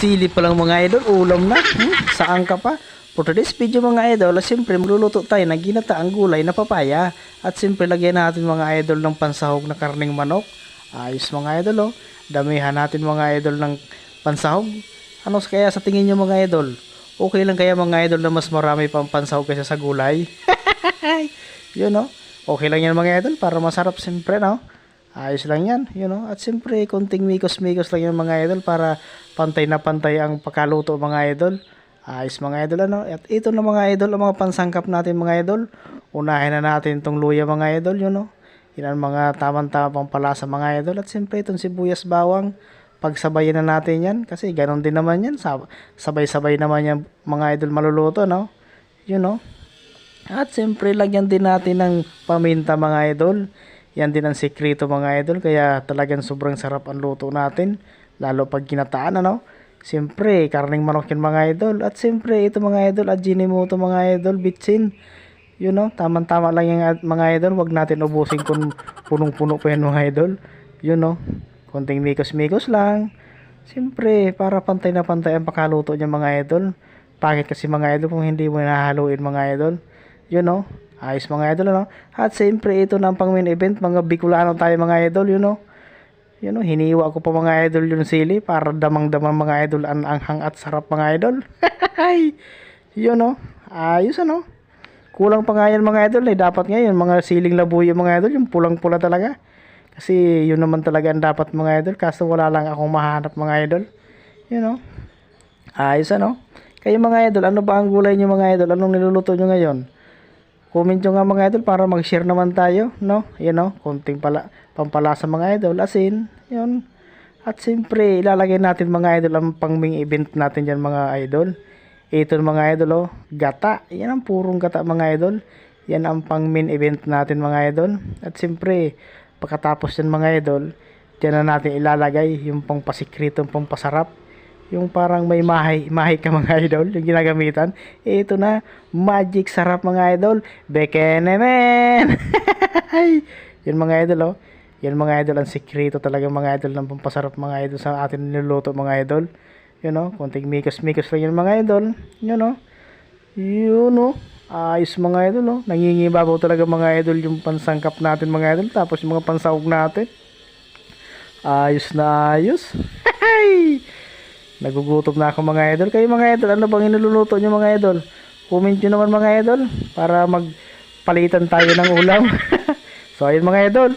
Sili pa lang mga idol, ulam na. Saan ka pa? For today's video mga idol, siyempre magluluto tayo ng ginataang gulay na papaya. At siyempre lagyan natin mga idol ng pansahog na karning manok. Ayos mga idol oh. Damihan natin mga idol ng pansahog. Ano kaya sa tingin nyo mga idol? Okay lang kaya mga idol na mas marami pang pansahog kaysa sa gulay? Yun oh. Okay lang yan mga idol para masarap siyempre no. Ayos lang yan, At siyempre, konting mikos-mikos lang yan mga idol para pantay na pantay ang pagkaluto mga idol. Ayos mga idol, ano? At ito na mga idol, ang mga pansangkap natin mga idol. Unahin na natin itong luya mga idol, Yan ang mga tamang-tama pang palasa mga idol. At siyempre, itong sibuyas bawang, pagsabayin na natin yan. Kasi ganon din naman yan, sabay-sabay naman yan mga idol maluluto, no? At siyempre, lagyan din natin ng paminta mga idol. Yan din ang sikreto mga idol, kaya talagang sobrang sarap ang luto natin, lalo pag ginataan Siyempre, karning manok yan mga idol. At siyempre, ito mga idol, Ajinomoto mga idol, bitsin. Tamang-tama lang yung mga idol, wag natin ubusin kung punong-puno pa yan mga idol. Konting mikos-mikos lang. Siyempre, para pantay na pantay ang pakaluto niya mga idol. Pangit kasi mga idol kung hindi mo nahaluin mga idol. Ayos mga idol, At siyempre, ito na ang pang main event, mga Bicolano tayo mga idol, hiniwa ko pa mga idol yung sili para damang-damang mga idol ang anghang at sarap mga idol. Ayos Kulang pa nga yan mga idol, dapat ngayon mga siling labuyo mga idol, yung pulang-pula talaga. Kasi yun naman talaga ang dapat mga idol, kaso wala lang akong mahanap mga idol. Ayos Kayo mga idol, ano ba ang gulay nyo mga idol? Anong niluluto nyo ngayon? Comment nyo nga mga idol para mag-share naman tayo, konting pampalasa mga idol, asin, At siyempre, ilalagay natin mga idol ang pang-main event natin dyan mga idol. Ito mga idol, gata. Yan ang purong gata mga idol. Yan ang pang-main event natin mga idol. At siyempre, pagkatapos yan mga idol, dyan na natin ilalagay yung pang-pasikritong pang-pasarap. Yung parang may mahay ka mga idol, yung ginagamitan. Ito na, magic sarap mga idol. Bekenemen! Yan mga idol, Yan mga idol, ang sikreto talaga mga idol ng pampasarap mga idol sa atin niluluto mga idol. Konting mikos-mikos lang yan mga idol. Ayos mga idol, Nangingibabaw talaga mga idol yung pansangkap natin mga idol. Tapos yung mga pansahog natin. Ayos na ayos. Nagugutom na ako mga idol. Kayo mga idol, ano bang iniluluto nyo mga idol? Comment nyo naman mga idol para magpalitan tayo ng ulam. So ayun mga idol.